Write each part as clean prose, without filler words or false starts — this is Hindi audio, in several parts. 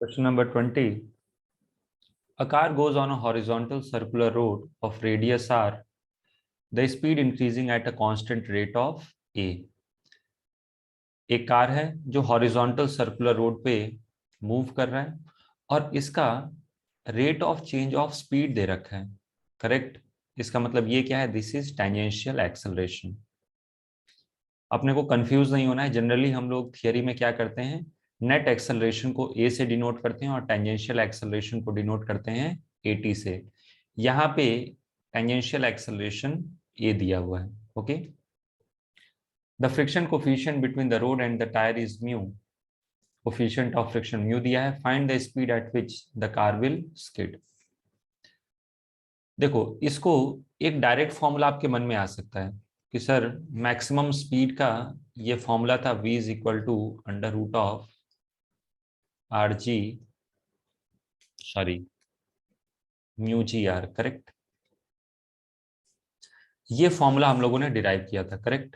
Question number 20. A car goes on a horizontal circular road of radius r, the speed increasing at a constant rate of a. एक कार है जो हॉरिजॉन्टल सर्कुलर रोड पे मूव कर रहा है और इसका rate of change of speed दे रखा है। करेक्ट। इसका मतलब ये क्या है? This is tangential acceleration. अपने को कंफ्यूज नहीं होना है। जनरली हम लोग थियरी में क्या करते हैं, नेट एक्सेलरेशन को ए से डिनोट करते हैं और टेंजेंशियल एक्सेलरेशन को डिनोट करते हैं एटी से। यहाँ पे टेंजेंशियल एक्सेलरेशन ए दिया हुआ है। Okay. The friction coefficient between the road and the tyre is mu. Coefficient of friction mu दिया है। Find the speed at which the car will skid. देखो, इसको एक डायरेक्ट फॉर्मूला आपके मन में आ सकता है कि सर मैक्सिमम स्पीड का ये फॉर्मूला था v is equal to under root of r g mu g r. Correct. ये फॉर्मूला हम लोगों ने डिराइव किया था। करेक्ट।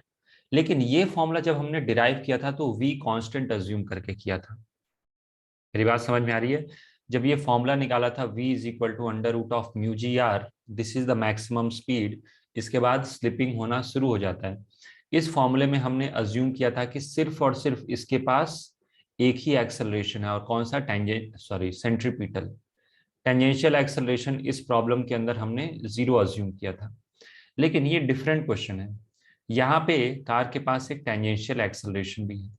लेकिन ये फॉर्मूला जब हमने डिराइव किया था तो v कांस्टेंट अज्यूम करके किया था। मेरी बात समझ में आ रही है? जब ये फॉर्मूला निकाला था v is equal to under root of mu g r, this is the maximum speed, इसके बाद स्लिपिंग होना शुरू हो जाता है। इस फॉर्मूले में हमने अज्यूम किया था कि सिर्फ और सिर्फ इसके पास एक ही एक्सेलरेशन है, और कौन सा? सेंट्रीपिटल। टेंजेंशियल एक्सेलरेशन इस प्रॉब्लम के अंदर हमने जीरो अज्यूम किया था। लेकिन ये डिफरेंट क्वेश्चन है। यहाँ पे कार के पास एक टेंजेंशियल एक्सेलरेशन भी है।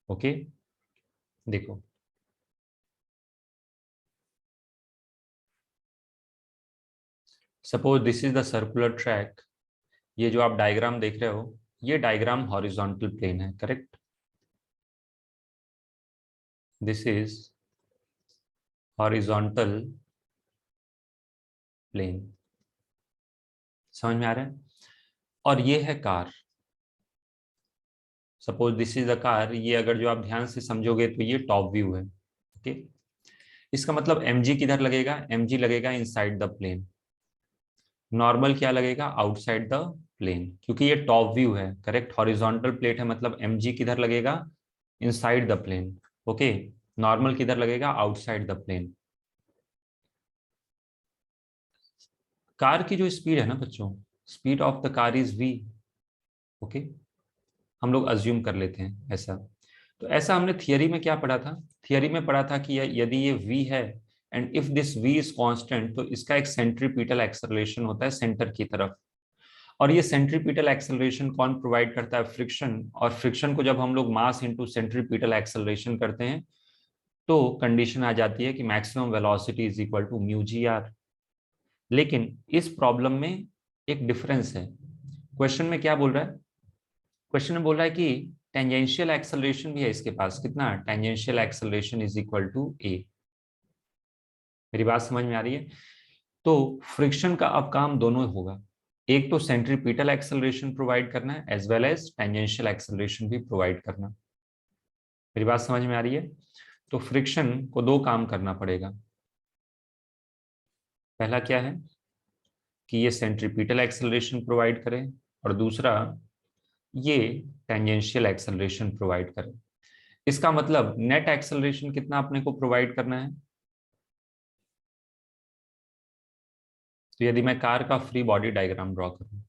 ओके, देखो suppose this is the circular track. ये जो आप डायग्राम देख रहे हो, ये डायग्राम हॉरिजॉन्टल प्लेन है। Correct. This is horizontal plane. समझ में आ रहा है? और ये है car. Suppose this is the car. ये अगर जो आप ध्यान से समझोगे तो ये टॉप व्यू है। ओके। इसका मतलब mg किधर लगेगा? mg लगेगा इनसाइड द प्लेन। नॉर्मल क्या लगेगा? आउटसाइड द प्लेन, क्योंकि ये टॉप व्यू है। करेक्ट। हॉरिजॉन्टल प्लेट है, मतलब mg किधर लगेगा? Inside the plane. Okay. Normal किधर लगेगा? Outside the plane. कार की जो स्पीड है ना बच्चों, speed of the car is v। Okay. हम लोग अज्यूम कर लेते हैं ऐसा। तो ऐसा हमने थियरी में क्या पढ़ा था? थियरी में पढ़ा था कि यदि ये v है and if this v is constant, तो इसका एक सेंट्रीपिटल एक्सेलरेशन होता है सेंटर की तरफ। और ये सेंट्रीपिटल एक्सेलरेशन कौन प्रोवाइड करता है? फ्रिक्शन। और फ्रिक्शन को जब हम लोग मास इनटू सेंट्रीपिटल एक्सेलरेशन करते हैं तो कंडीशन आ जाती है कि maximum velocity is equal to mu g r. लेकिन इस प्रॉब्लम में एक डिफरेंस है। क्वेश्चन में क्या बोल रहा है? क्वेश्चन में बोल रहा है कि टेंजेंशियल एक्सेलरेशन भी है इसके पास। कितना? Tangential acceleration is equal to a. मेरी बात समझ में आ रही है? तो फ्रिक्शन का अब काम दोनों होगा। एक तो सेंट्रीपिटल एक्सेलरेशन प्रोवाइड करना है as well as tangential acceleration भी प्रोवाइड करना। मेरी बात समझ में आ रही है? तो फ्रिक्शन को दो काम करना पड़ेगा। पहला क्या है कि ये सेंट्रीपिटल एक्सेलरेशन प्रोवाइड करे, और दूसरा ये टेंजेंशियल एक्सेलरेशन प्रोवाइड करे। इसका मतलब नेट एक्सेलरेशन कितना अपने को प्रोवाइड करना है? तो यदि मैं कार का फ्री बॉडी डायग्राम ड्रॉ करूं,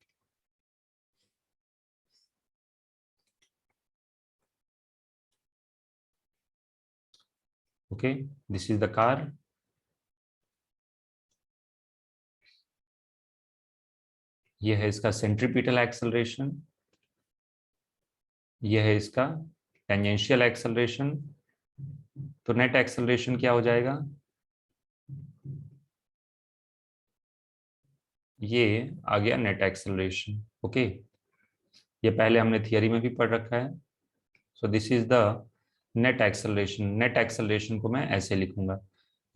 okay, this is the car. ये है इसका सेंट्रीपिटल एक्सेलरेशन, ये है इसका टेंजेंशियल एक्सेलरेशन। तो नेट एक्सेलरेशन क्या हो जाएगा? ये आ गया नेट एक्सेलरेशन। ओके। ये पहले हमने थियरी में भी पढ़ रखा है। So this is the net acceleration. Net acceleration को मैं ऐसे लिखूंगा,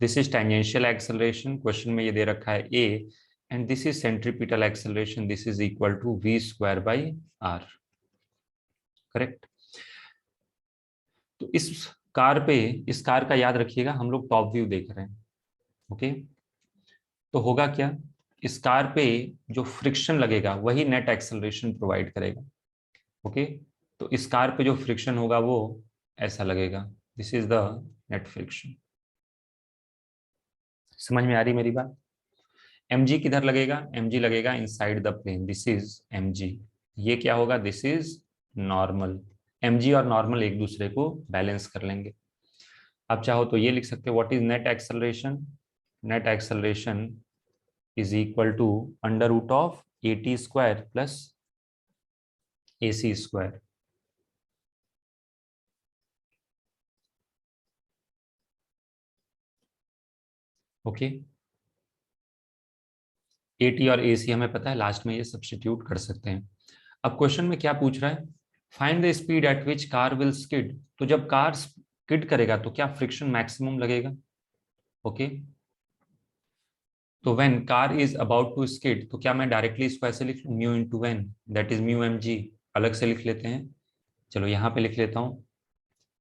this is tangential acceleration, question में ये दे रखा है a, and this is centripetal acceleration, this is equal to v square by r. Correct. तो इस कार का याद रखिएगा, हम लोग टॉप व्यू देख रहे हैं। ओके। तो होगा क्या? इस कार पे जो फ्रिक्शन लगेगा वही नेट एक्सेलरेशन प्रोवाइड करेगा। ओके। तो इस कार पे जो फ्रिक्शन होगा वो ऐसा लगेगा। This is the net friction. समझ में आ रही मेरी बात? mg किधर लगेगा? mg लगेगा inside the plane, this is mg। ये क्या होगा? This is normal. mg और नॉर्मल एक दूसरे को बैलेंस कर लेंगे। आप चाहो तो ये लिख सकते हो, what is net acceleration? Net acceleration is equal to under root of at square plus ac square. Okay, at और ac हमें पता है, लास्ट में ये सब्स्टिट्यूट कर सकते हैं। अब क्वेश्चन में क्या पूछ रहा है? Find the speed at which car will skid. तो जब कार स्किड करेगा तो क्या फ्रिक्शन मैक्सिमम लगेगा? ओके, तो when car is about to skid, तो क्या मैं डायरेक्टली इसको ऐसे लिख लूं, mu into N, that is mu m g. अलग से लिख लेते हैं, चलो यहाँ पे लिख लेता हूँ।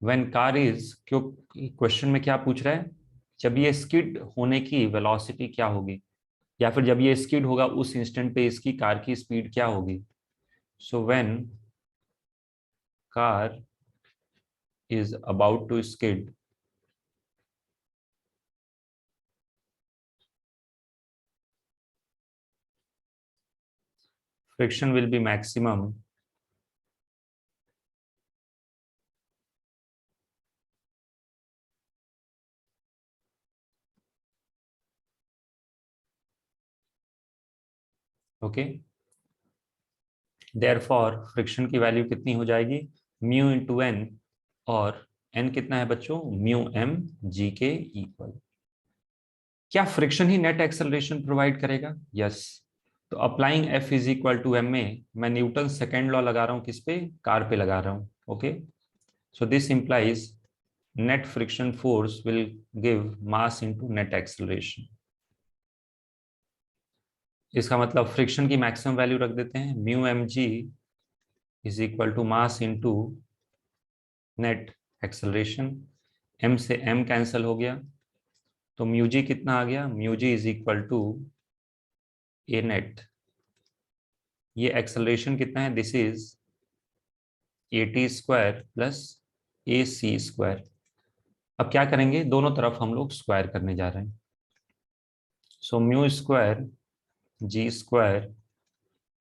व्हेन कार इज, क्यों क्वेश्चन में क्या पूछ रहा है? जब ये स्किड होने की वेलोसिटी क्या होगी, या फिर जब ये स्किड होगा उस इंस्टेंट पे इसकी कार की स्पीड क्या होगी। So when car is about to skid, friction will be maximum okay. Therefore friction की वैल्यू कितनी हो जाएगी? म्यू इंटू एन, और एन कितना है बच्चों? म्यू एम जी के इक्वल। क्या फ्रिक्शन ही नेट एक्सेलरेशन प्रोवाइड करेगा? यस। तो applying f is equal to m में मैं न्यूटन सेकेंड लॉ लगा रहा हूं, किस पे? कार पे लगा रहा हूं। Okay, so this implies net friction force will give mass into net acceleration. इसका मतलब फ्रिक्शन की मैक्सिमम वैल्यू रख देते हैं, mu m g is equal to mass into net acceleration. M से एम कैंसिल हो गया, तो म्यू जी कितना आ गया? Mu g is equal to a net. ये एक्सेलरेशन कितना है? This is a t square plus a c square. अब क्या करेंगे? दोनों तरफ हम लोग स्क्वायर करने जा रहे हैं। So mu square g square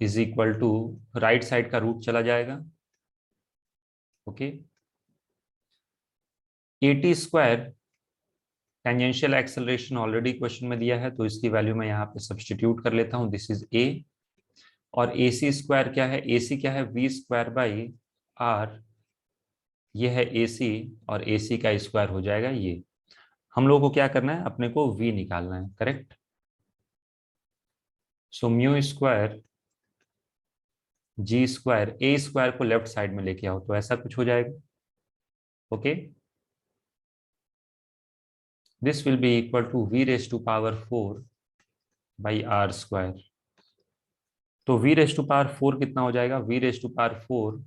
is equal to, right side का रूट चला जाएगा। Okay, a t square tangential acceleration already question में दिया है, तो इसकी वैल्यू मैं यहाँ पे सब्स्टिट्यूट कर लेता हूँ, दिस इज ए। और ए सी स्क्वायर क्या है? ए सी क्या है? V square by r. ये है ए सी, और ए सी का स्क्वायर हो जाएगा ये। हम लोगों को क्या करना है? अपने को वी निकालना है, correct. So mu square g square, a square को लेफ्ट साइड में लेके आओ तो ऐसा कुछ हो जाएगा। Okay, this will be equal to v raise to power 4 by r square. तो वी रेज टू पावर 4 कितना हो जाएगा? V raise to power 4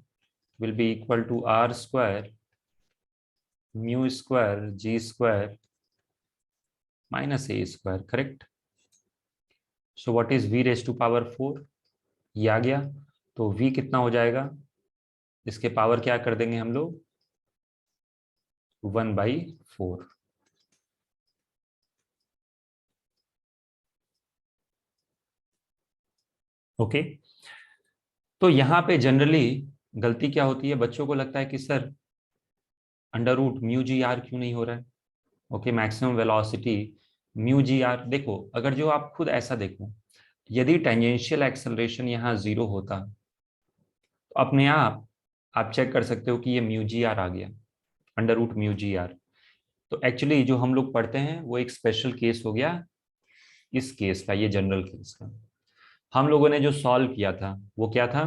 will be equal to r square mu square g square minus a square, correct. So what is v raise to power 4? ये आ गया, तो v कितना हो जाएगा? इसके पावर क्या कर देंगे हम लोग? 1/4। ओके, तो यहाँ पे जनरली गलती क्या होती है? बच्चों को लगता है कि sir under root mu g r क्यों नहीं हो रहा है? Okay, maximum velocity mu g r. देखो, अगर जो आप खुद ऐसा देखो, यदि टेंजेंशियल एक्सेलरेशन यहाँ 0 होता तो अपने आप चेक कर सकते हो कि ये म्यू जी आर आ गया, under root mu g r. तो एक्चुअली जो हम लोग पढ़ते हैं वो एक स्पेशल केस हो गया, इस केस का, ये जनरल केस का। हम लोगों ने जो सॉल्व किया था वो क्या था?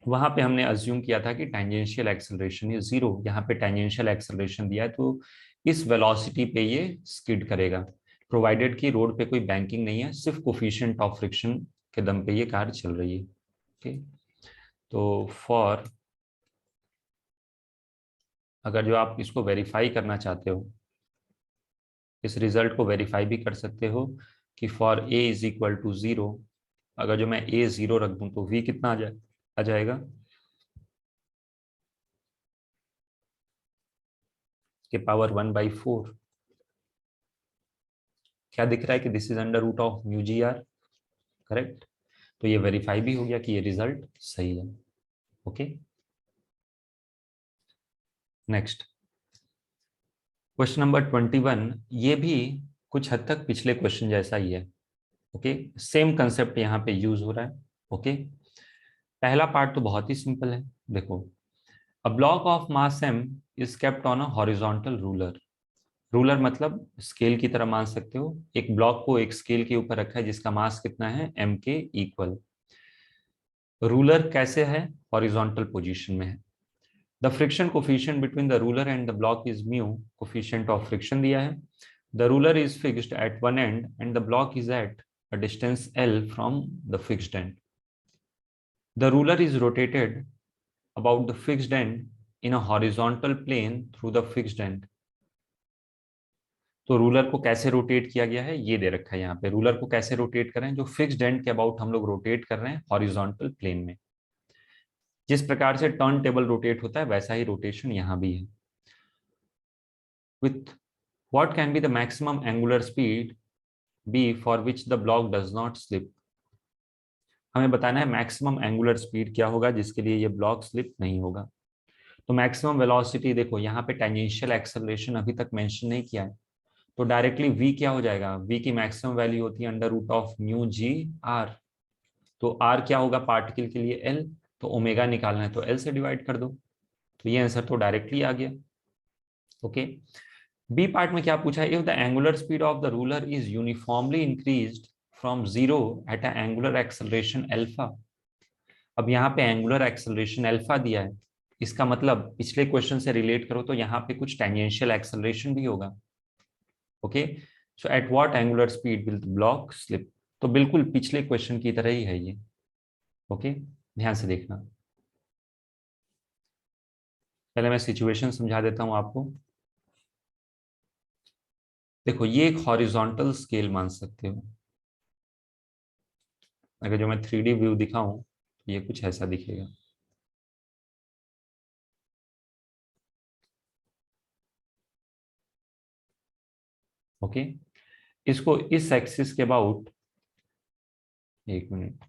वहां पे हमने अज्यूम किया था कि टेंजेंशियल एक्सेलरेशन इज 0। यहाँ पे टेंजेंशियल एक्सेलरेशन दिया है, तो इस वेलोसिटी पे ये स्किड करेगा, प्रोवाइडेड कि रोड पे कोई बैंकिंग नहीं है, सिर्फ कोफिशिएंट ऑफ फ्रिक्शन के दम पे ये कार चल रही है। ओके, तो फॉर, अगर जो आप इसको वेरीफाई करना चाहते हो, इस रिजल्ट को वेरीफाई भी कर सकते हो कि for a is equal to 0, अगर जो मैं ए 0 रख दूं तो वी कितना आ जाएगा? के पावर 1/4। क्या दिख रहा है कि this is under root of mu g r, correct. तो ये वेरीफाई भी हो गया कि ये रिजल्ट सही है। Okay, next question number 21। ये भी कुछ हद तक पिछले क्वेश्चन जैसा ही है। ओके, सेम कंसेप्ट यहाँ पे यूज हो रहा है। ओके, पहला पार्ट तो बहुत ही सिंपल है। देखो, a block of mass m is kept on a horizontal ruler. Ruler मतलब स्केल की तरह मान सकते हो। एक ब्लॉक को एक स्केल के ऊपर रखा है जिसका मास कितना है, m के इक्वल। रूलर कैसे है, हॉरिजॉन्टल पोजीशन में है। The friction coefficient between the ruler and the block is mu, coefficient of friction दिया है। The ruler is fixed at one and and the block is at a distance l from the fixed and. The ruler is rotated about the fixed end in a horizontal plane through the fixed end। तो रूलर को कैसे रोटेट किया गया है ये दे रखा है यहाँ पे। रूलर को कैसे रोटेट करें, जो फिक्स्ड एंड के अबाउट हम लोग रोटेट कर रहे हैं हॉरिजॉन्टल प्लेन में। जिस प्रकार से टर्न टेबल रोटेट होता है वैसा ही रोटेशन यहाँ भी है। With what can be the maximum angular speed be for which the block does not slip. हमें बताना है मैक्सिमम एंगुलर स्पीड क्या होगा जिसके लिए ये ब्लॉक स्लिप नहीं होगा। तो मैक्सिमम वेलोसिटी देखो, यहाँ पे टेंजेंशियल एक्सेलरेशन अभी तक मेंशन नहीं किया है, तो डायरेक्टली v क्या हो जाएगा, v की मैक्सिमम वैल्यू होती है under root of mu g r. तो r क्या होगा पार्टिकल के लिए, l। तो ओमेगा निकालना है तो l से डिवाइड कर दो, तो ये आंसर तो डायरेक्टली आ गया। ओके, बी पार्ट में क्या पूछा है, if the angular speed of the ruler is uniformly increased from zero at a angular acceleration alpha. अब यहाँ पे एंगुलर एक्सेलरेशन अल्फा दिया है, इसका मतलब पिछले क्वेश्चन से रिलेट करो तो यहाँ पे कुछ टेंजेंशियल एक्सेलरेशन भी होगा। Okay, so at what angular speed will the block slip. तो बिल्कुल पिछले क्वेश्चन की तरह ही है ये। ओके, ध्यान से देखना। पहले मैं सिचुएशन समझा देता हूं आपको। देखो, ये एक हॉरिजॉन्टल स्केल मान सकते हो। अगर जो मैं 3D व्यू दिखाऊं तो ये कुछ ऐसा दिखेगा। ओके, इसको इस एक्सिस के अबाउट, एक मिनट,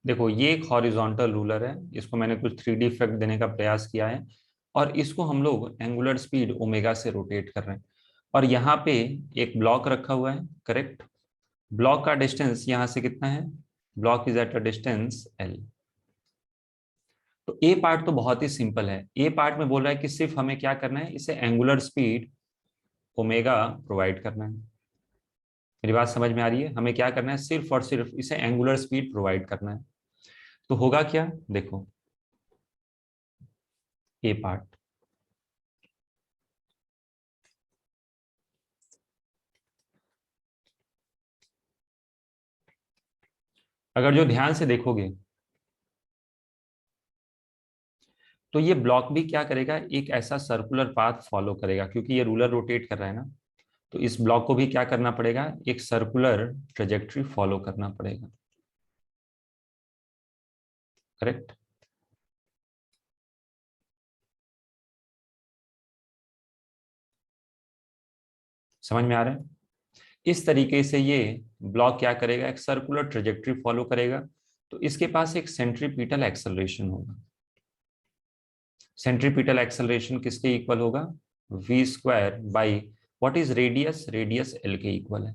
देखो ये एक हॉरिजॉन्टल रूलर है, इसको मैंने कुछ 3D इफेक्ट देने का प्रयास किया है, और इसको हम लोग एंगुलर स्पीड ओमेगा से रोटेट कर रहे हैं। और यहाँ पे एक ब्लॉक रखा हुआ है, करेक्ट। ब्लॉक का डिस्टेंस यहाँ से कितना है, block is at a distance l। तो ए पार्ट तो बहुत ही सिंपल है। ए पार्ट में बोल रहा है कि सिर्फ हमें क्या करना है, इसे एंगुलर स्पीड ओमेगा प्रोवाइड करना है। मेरी बात समझ में आ रही है, हमें क्या करना है, सिर्फ और सिर्फ इसे एंगुलर स्पीड प्रोवाइड करना है। तो होगा क्या, देखो ए पार्ट, अगर जो ध्यान से देखोगे तो ये ब्लॉक भी क्या करेगा, एक ऐसा सर्कुलर पाथ फॉलो करेगा, क्योंकि ये रूलर रोटेट कर रहा है ना। तो इस ब्लॉक को भी क्या करना पड़ेगा, एक सर्कुलर ट्रेजेक्ट्री फॉलो करना पड़ेगा, करेक्ट। समझ में आ रहा है, इस तरीके से ये ब्लॉक क्या करेगा, एक सर्कुलर ट्रेजेक्ट्री फॉलो करेगा। तो इसके पास एक सेंट्रीपिटल एक्सेलरेशन होगा। सेंट्रीपिटल एक्सेलरेशन किसके इक्वल होगा, v square by what is radius, radius l के इक्वल है।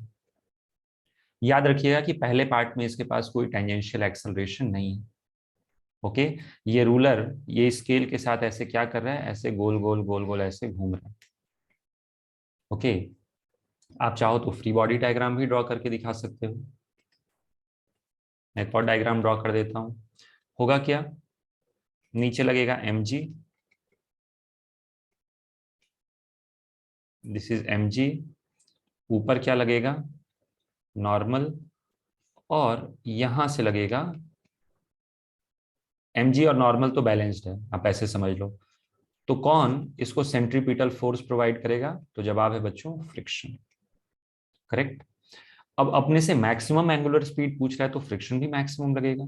याद रखिएगा कि पहले पार्ट में इसके पास कोई टेंजेंशियल एक्सेलरेशन नहीं है। ओके, ये रूलर ये स्केल के साथ ऐसे क्या कर रहा है, ऐसे गोल गोल गोल गोल ऐसे घूम रहा है। ओके, आप चाहो तो फ्री बॉडी डायग्राम भी ड्रॉ करके दिखा सकते हो। मैं एक और डायग्राम ड्रॉ कर देता हूं। होगा क्या, नीचे लगेगा mg, दिस इज mg, ऊपर क्या लगेगा, नॉर्मल, और यहां से लगेगा mg और नॉर्मल तो बैलेंस्ड है, आप ऐसे समझ लो। तो कौन इसको सेंट्रीपिटल फोर्स प्रोवाइड करेगा, तो जवाब है बच्चों फ्रिक्शन। करेक्ट। अब अपने से मैक्सिमम एंगुलर स्पीड पूछ रहा है तो फ्रिक्शन भी मैक्सिमम लगेगा।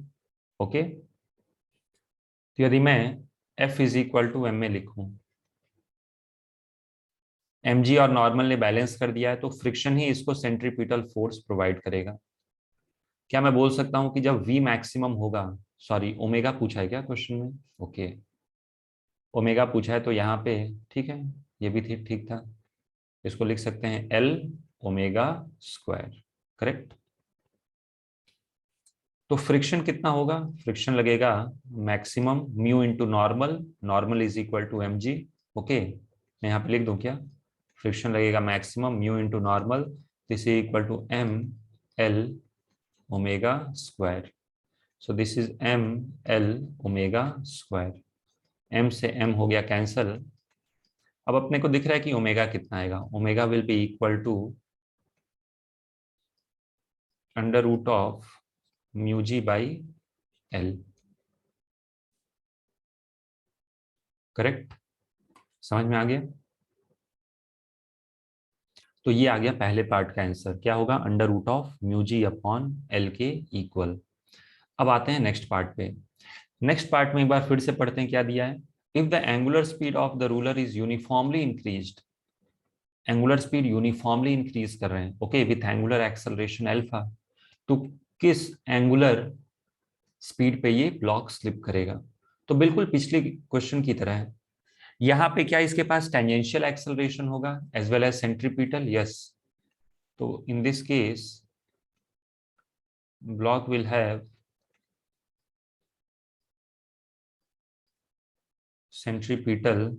ओके, तो यदि मैं F is equal to m में लिखूं, mg और नॉर्मल ने बैलेंस कर दिया है तो फ्रिक्शन ही इसको सेंट्रीपिटल फोर्स प्रोवाइड करेगा। क्या मैं बोल सकता हूं कि जब v मैक्सिमम होगा, सॉरी ओमेगा पूछा है क्या क्वेश्चन में, ओके ओमेगा पूछा है तो यहाँ पे ठीक है, ये भी ठीक ठीक था, इसको लिख सकते हैं L ओमेगा स्क्वायर। करेक्ट। तो फ्रिक्शन कितना होगा, फ्रिक्शन लगेगा maximum mu into normal, normal is equal to m g. Okay, मैं यहाँ पे लिख दूं क्या, फ्रिक्शन लगेगा maximum mu into normal, this is equal to m l omega square. So this is m l omega square, m से एम हो गया कैंसल। अब अपने को दिख रहा है कि ओमेगा कितना आएगा, omega will be equal to under root of mu g by l. Correct, समझ में आ गया। तो ये आ गया पहले पार्ट का आंसर, क्या होगा, under root of mu g upon l के इक्वल। अब आते हैं नेक्स्ट पार्ट पे। नेक्स्ट पार्ट में एक बार फिर से पढ़ते हैं क्या दिया है। If the angular speed of the ruler is uniformly increased, angular speed uniformly increase कर रहे हैं, okay, with angular acceleration alpha, तो किस एंगुलर स्पीड पे ये ब्लॉक स्लिप करेगा। तो बिल्कुल पिछले क्वेश्चन की तरह है, यहाँ पे क्या इसके पास टेंजेंशियल एक्सेलरेशन होगा as well as centripetal, yes. तो in this case block will have centripetal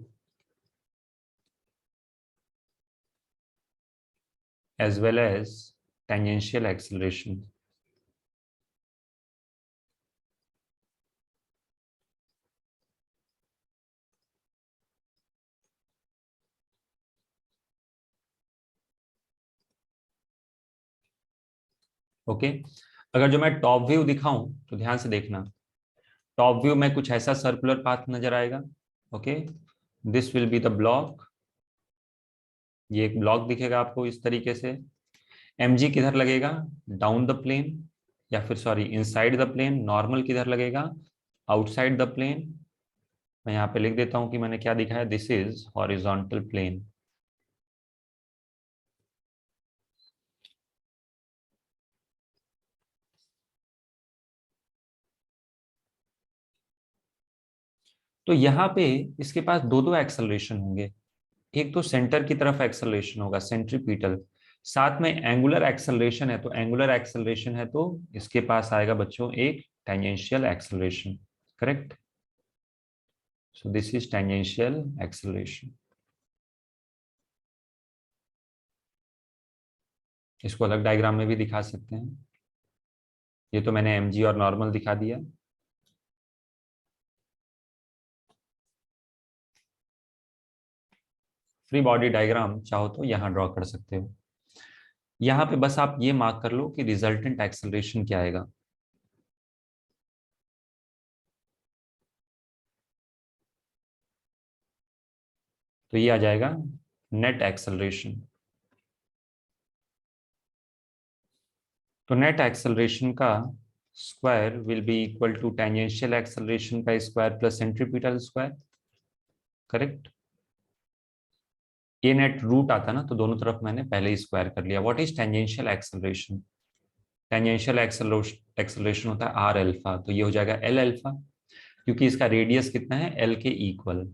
as well as tangential acceleration. Okay, अगर जो मैं टॉप व्यू दिखाऊं तो ध्यान से देखना, टॉप व्यू में कुछ ऐसा सर्कुलर पाथ नजर आएगा। Okay, this will be the block, ये एक ब्लॉक दिखेगा आपको इस तरीके से। mg किधर लगेगा, डाउन द प्लेन, या फिर sorry inside the plane. Normal किधर लगेगा, आउटसाइड द प्लेन। मैं यहाँ पे लिख देता हूं कि मैंने क्या दिखाया, दिस इज हॉरिजॉन्टल प्लेन। तो यहाँ पे इसके पास दो दो एक्सेलरेशन होंगे, एक तो सेंटर की तरफ एक्सेलरेशन होगा सेंट्रीपिटल, साथ में एंगुलर एक्सेलरेशन है, तो एंगुलर एक्सेलरेशन है तो इसके पास आएगा बच्चों एक tangential acceleration. Correct, so this is tangential acceleration. इसको अलग डायग्राम में भी दिखा सकते हैं, ये तो मैंने mg और नॉर्मल दिखा दिया। फ्री बॉडी डायग्राम चाहो तो यहां ड्रॉ कर सकते हो। यहां पे बस आप ये मार्क कर लो कि रिजल्टेंट एक्सेलरेशन क्या आएगा। तो ये आ जाएगा नेट एक्सेलरेशन। तो नेट एक्सेलरेशन का square will be equal to tangential acceleration का square plus centripetal square. Correct, ये नेट रूट आता ना, तो दोनों तरफ मैंने पहले ही स्क्वायर कर लिया। What is tangential acceleration, tangential acceleration होता है आर अल्फा, तो ये हो जाएगा एल अल्फा, क्योंकि इसका रेडियस कितना है, एल के इक्वल।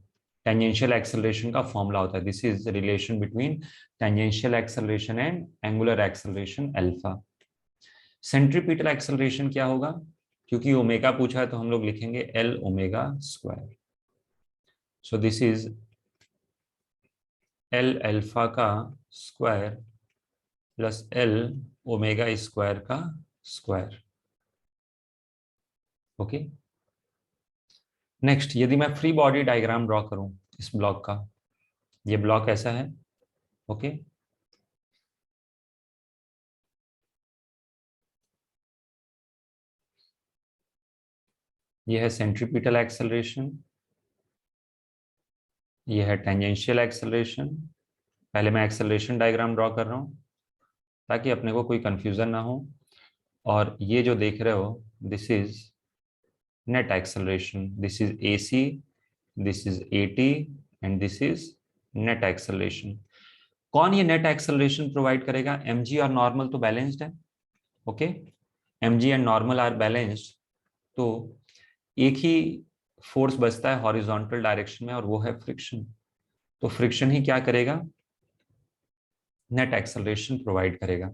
टेंजेंशियल एक्सेलरेशन का फॉर्मूला होता है, this is relation between tangential acceleration and angular acceleration alpha. Centripetal acceleration क्या होगा, क्योंकि ओमेगा पूछा है तो हम लोग लिखेंगे L omega square. So this is L alpha का square plus L omega square का स्क्वायर। ओके, नेक्स्ट यदि मैं फ्री बॉडी डायग्राम ड्रॉ करूं इस ब्लॉक का, ये ब्लॉक ऐसा है। ओके, ये है सेंट्रीपिटल एक्सेलरेशन, ये है टेंजेंशियल एक्सेलरेशन। पहले मैं एक्सेलरेशन डायग्राम ड्रॉ कर रहा हूँ ताकि अपने को कोई कंफ्यूजन ना हो। और ये जो देख रहे हो this is net acceleration, this is AC, this is AT and this is net acceleration. कौन ये नेट एक्सेलरेशन प्रोवाइड करेगा? mg और नॉर्मल तो बैलेंस्ड है। Okay, mg and normal are balanced, तो एक ही फोर्स बचता है हॉरिजॉन्टल डायरेक्शन में और वो है फ्रिक्शन। तो फ्रिक्शन ही क्या करेगा? नेट एक्सेलरेशन प्रोवाइड करेगा,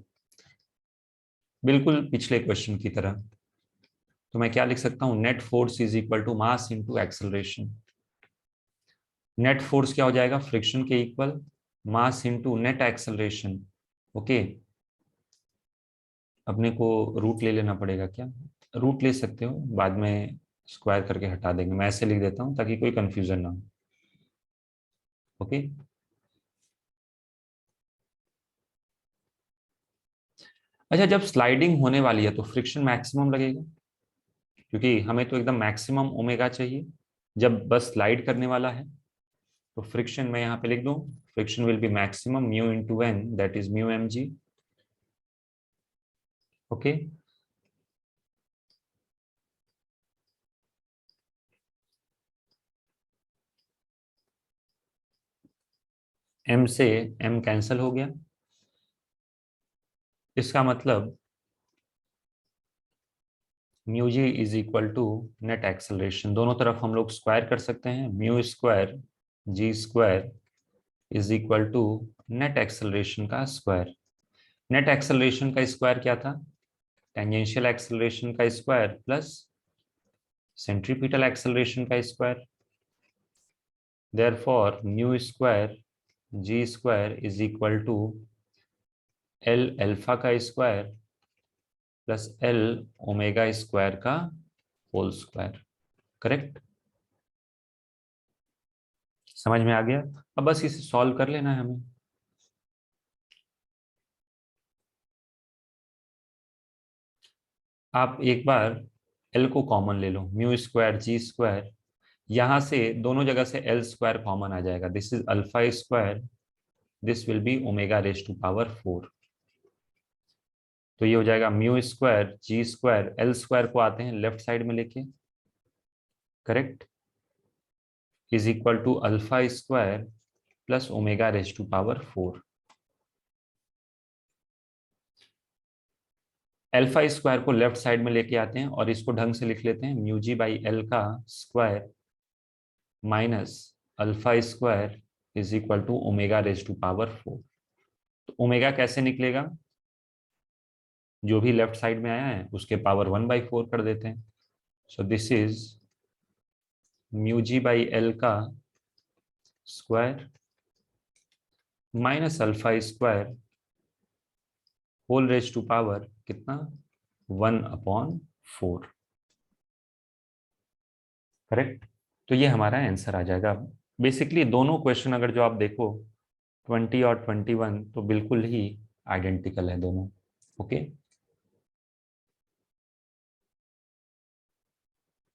बिल्कुल पिछले क्वेश्चन की तरह। तो मैं क्या लिख सकता हूं? Net force is equal to mass into acceleration. Net force क्या हो जाएगा? फ्रिक्शन के equal, mass into net acceleration. Okay, अपने को रूट ले लेना पड़ेगा क्या? रूट ले सकते हो, बाद में स्क्वायर करके हटा देंगे। मैं ऐसे लिख देता हूं ताकि कोई कंफ्यूजन ना हो। ओके, अच्छा, जब स्लाइडिंग होने वाली है तो फ्रिक्शन मैक्सिमम लगेगा, क्योंकि हमें तो एकदम मैक्सिमम ओमेगा चाहिए। जब बस स्लाइड करने वाला है तो फ्रिक्शन मैं यहाँ पे लिख दूं, friction will be maximum mu into N, that is mu mg। Okay, m से m कैंसिल हो गया, इसका मतलब mu g is equal to net acceleration. दोनों तरफ हम लोग स्क्वायर कर सकते हैं, mu square g square is equal to net acceleration का स्क्वायर। नेट एक्सेलरेशन का स्क्वायर क्या था? टेंजेंशियल एक्सेलरेशन का स्क्वायर प्लस सेंट्रीपिटल एक्सेलरेशन का square. Therefore mu square g square is equal to L alpha का square plus L omega square का होल स्क्वायर। करेक्ट, समझ में आ गया? अब बस इसे सॉल्व कर लेना है हमें। आप एक बार एल को कॉमन ले लो, म्यू स्क्वायर जी स्क्वायर, यहां से दोनों जगह से एल स्क्वायर कॉमन आ जाएगा। This is alpha square, this will be omega raise to power 4। तो ये हो जाएगा mu square g square, L square को आते हैं लेफ्ट साइड में लेके, correct, is equal to alpha square plus omega raise to power 4। Alpha square को लेफ्ट साइड में लेके आते हैं और इसको ढंग से लिख लेते हैं, म्यू जी बाई एल का square minus alpha square is equal to omega raise to power 4। तो ओमेगा कैसे निकलेगा? जो भी लेफ्ट साइड में आया है उसके पावर 1/4 कर देते हैं। So this is mu g by L का square minus alpha square whole raise to power कितना? 1/4। करेक्ट, तो ये हमारा आंसर आ जाएगा। बेसिकली दोनों क्वेश्चन अगर जो आप देखो 20 और 21 तो बिल्कुल ही आइडेंटिकल है दोनों। ओके,